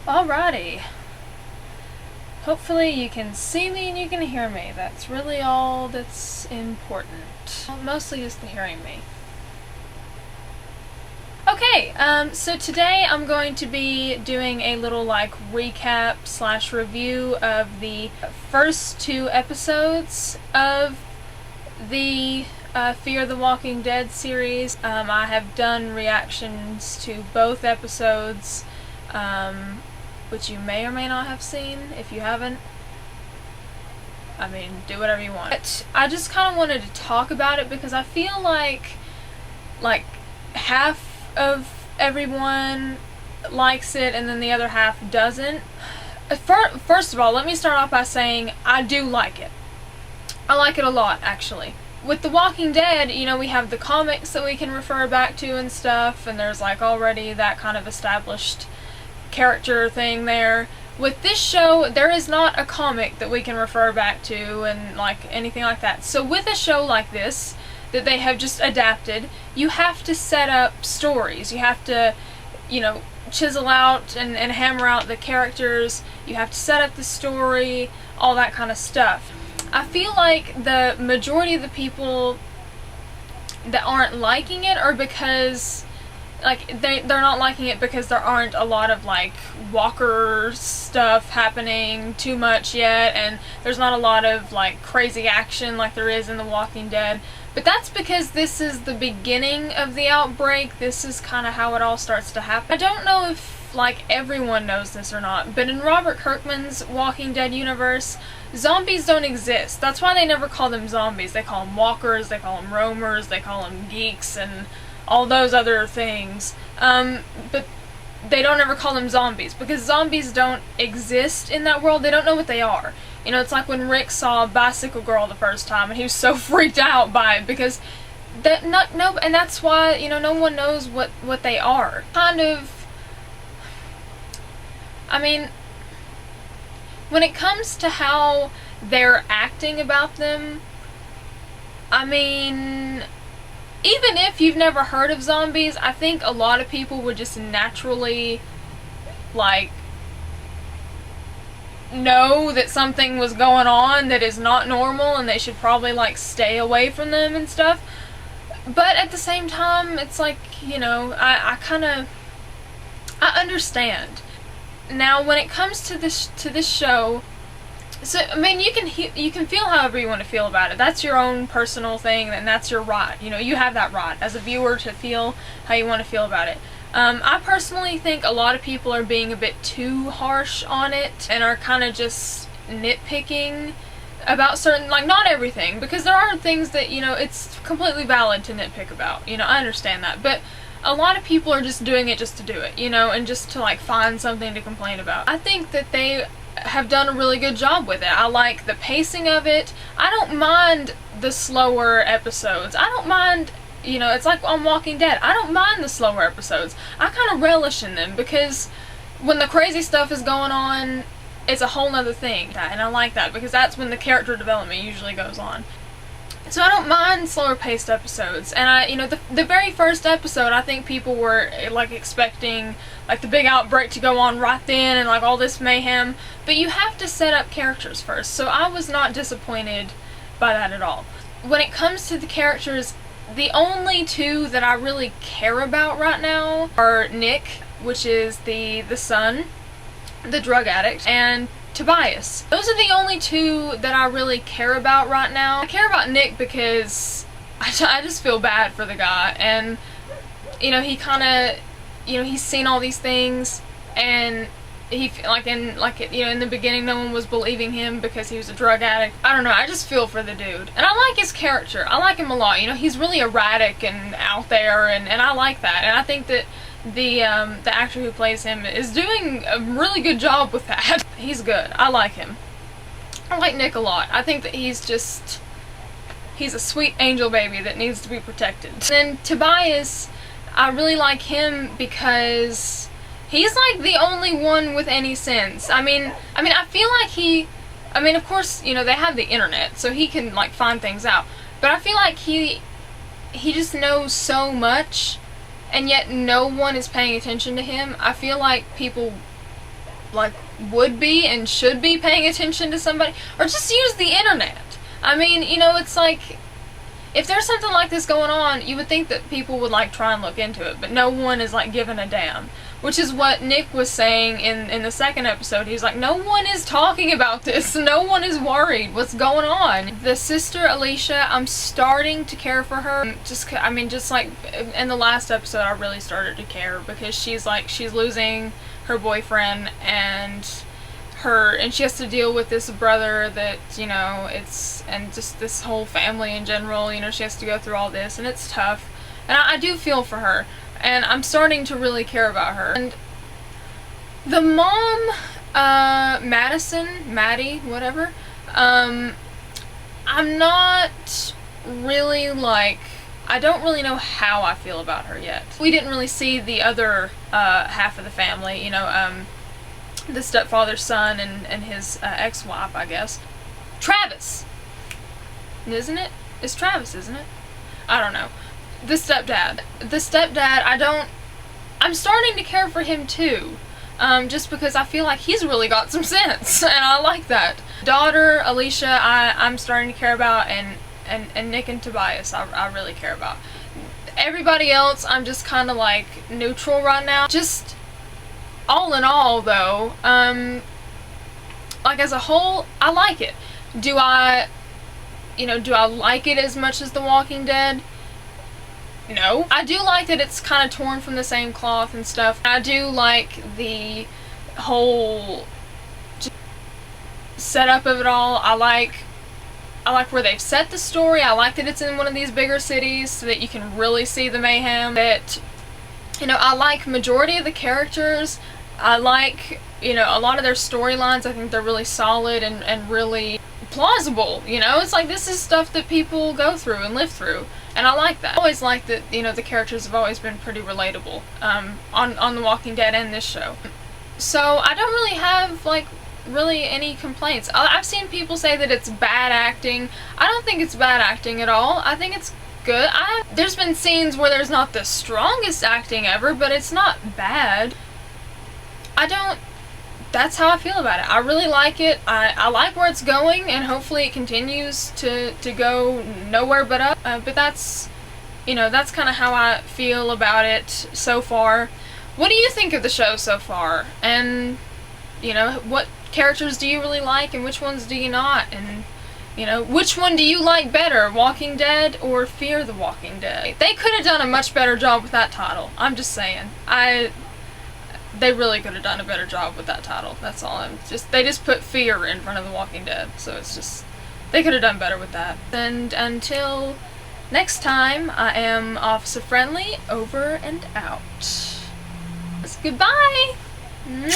Alrighty. Hopefully you can see me and you can hear me. That's really all that's important. Mostly just the hearing me. Okay, so today I'm going to be doing a little recap / review of the first 2 episodes of the Fear the Walking Dead series. I have done reactions to both episodes, which you may or may not have seen. If you haven't, I mean, do whatever you want. But I just kind of wanted to talk about it because I feel like half of everyone likes it and then the other half doesn't. First of all, let me start off by saying I do like it. I like it a lot, actually. With The Walking Dead, you know, we have the comics that we can refer back to and stuff, and there's already that kind of established character thing there. With this show, there is not a comic that we can refer back to and anything like that. So with a show like this that they have just adapted, you have to set up stories. You have to, chisel out and hammer out the characters. You have to set up the story, all that kind of stuff. I feel like the majority of the people that aren't liking it are because they're not liking it because there aren't a lot of walker stuff happening too much yet, and there's not a lot of crazy action like there is in The Walking Dead. But that's because this is the beginning of the outbreak. This is kind of how it all starts to happen. I don't know if everyone knows this or not, but in Robert Kirkman's Walking Dead universe, zombies don't exist. That's why they never call them zombies. They call them walkers, they call them roamers, they call them geeks, and all those other things. But they don't ever call them zombies because zombies don't exist in that world. They don't know what they are. It's like when Rick saw Bicycle Girl the first time and he was so freaked out by it because and that's why, no one knows what they are. When it comes to how they're acting about them, even if you've never heard of zombies, I think a lot of people would just naturally, know that something was going on that is not normal and they should probably, stay away from them and stuff. But at the same time, it's I understand. Now, when it comes to this show, so you can feel however you want to feel about it. That's your own personal thing, and that's your right. You have that right as a viewer to feel how you want to feel about it. I personally think a lot of people are being a bit too harsh on it and are kind of just nitpicking about certain, not everything, because there are things that, it's completely valid to nitpick about. I understand that, but a lot of people are just doing it just to do it, and just to find something to complain about. I think that they have done a really good job with it. I like the pacing of it. I don't mind the slower episodes. I don't mind, it's like on Walking Dead. I don't mind the slower episodes. I kind of relish in them because when the crazy stuff is going on, it's a whole nother thing. And I like that because that's when the character development usually goes on. So I don't mind slower paced episodes. And the very first episode, I think people were expecting the big outbreak to go on right then and all this mayhem. But you have to set up characters first. So I was not disappointed by that at all. When it comes to the characters, the only 2 that I really care about right now are Nick, which is the son, the drug addict, and Tobias. Those are the only 2 that I really care about right now. I care about Nick because I just feel bad for the guy, and he kind of, he's seen all these things, and he in the beginning no one was believing him because he was a drug addict. I don't know, I just feel for the dude. And I like his character. I like him a lot. He's really erratic and out there, and I like that. And I think that the actor who plays him is doing a really good job with that. He's good. I like him. I like Nick a lot. I think that he's a sweet angel baby that needs to be protected. And then Tobias, I really like him because he's the only one with any sense. I feel like he, of course, they have the internet, so he can find things out. But I feel like he just knows so much, and yet no one is paying attention to him. I feel like people like would be and should be paying attention to somebody, or just use the internet. I mean, you know, it's like, if there's something like this going on, you would think that people would like try and look into it, but no one is like giving a damn. Which is what Nick was saying in the second episode. He's like, no one is talking about this. No one is worried. What's going on? The sister, Alicia, I'm starting to care for her. Just like in the last episode, I really started to care because she's losing her boyfriend and she has to deal with this brother that, you know, and just this whole family in general, you know, she has to go through all this, and it's tough. And I do feel for her. And I'm starting to really care about her. And the mom, Maddie, whatever, I'm not really like, I don't really know how I feel about her yet. We didn't really see the other half of the family, you know, the stepfather's son and his ex-wife, I guess. Travis! Isn't it? It's Travis, isn't it? I don't know. The stepdad, I'm starting to care for him too, just because I feel like he's really got some sense, and I like that. Daughter, Alicia, I'm starting to care about, and Nick and Tobias, I really care about. Everybody else, I'm just kind of like neutral right now. Just all in all though, like as a whole, I like it. Do I like it as much as The Walking Dead? No. I do like that it's kind of torn from the same cloth and stuff. I do like the whole setup of it all. I like where they've set the story. I like that it's in one of these bigger cities so that you can really see the mayhem. That, you know, I like majority of the characters. I like, you know, a lot of their storylines. I think they're really solid and really plausible, you know? It's like, this is stuff that people go through and live through. And I like that. I always like that, you know, the characters have always been pretty relatable on The Walking Dead and this show. So I don't really have, like, really any complaints. I've seen people say that it's bad acting. I don't think it's bad acting at all. I think it's good. There's been scenes where there's not the strongest acting ever, but it's not bad. That's how I feel about it. I really like it. I like where it's going, and hopefully it continues to go nowhere but up. But that's, you know, that's kind of how I feel about it so far. What do you think of the show so far? And, you know, what characters do you really like, and which ones do you not? And, you know, which one do you like better, Walking Dead or Fear the Walking Dead? They could have done a much better job with that title. I'm just saying. They really could have done a better job with that title. That's all. They just put Fear in front of The Walking Dead, so it's just, they could have done better with that. And until next time, I am Officer Friendly, over and out. Goodbye! Mwah!